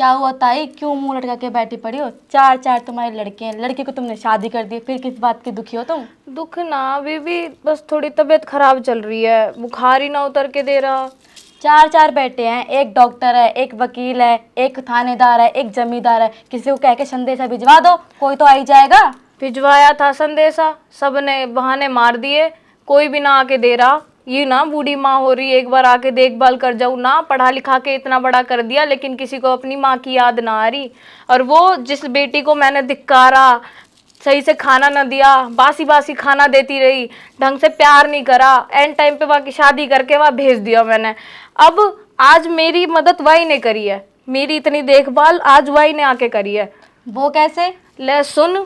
क्या हुआ ताई, क्यों मुंह लटका के बैठी पड़ी हो? चार चार तुम्हारे लड़के हैं, लड़की को तुमने शादी कर दी, फिर किस बात की दुखी हो तुम? दुख ना बीबी, बस थोड़ी तबीयत खराब चल रही है, बुखार ही ना उतर के दे रहा। चार चार बेटे हैं, एक डॉक्टर है, एक वकील है, एक थानेदार है, एक जमींदार है। किसी को कह के संदेशा भिजवा दो, कोई तो आ ही जाएगा। भिजवाया था संदेशा, सबने बहाने मार दिए, कोई भी ना आके दे रहा। ये ना बूढ़ी माँ हो रही है, एक बार आके देखभाल कर जाऊँ ना, पढ़ा लिखा के इतना बड़ा कर दिया, लेकिन किसी को अपनी माँ की याद ना आ रही। और वो जिस बेटी को मैंने धिक्कारा, सही से खाना न दिया, बासी बासी खाना देती रही, ढंग से प्यार नहीं करा, एंड टाइम पे वहाँ की शादी करके वहाँ भेज दिया मैंने। अब आज मेरी मदद वाई ने करी है, मेरी इतनी देखभाल आज वाई ने आके करी है। वो कैसे? ले सुन,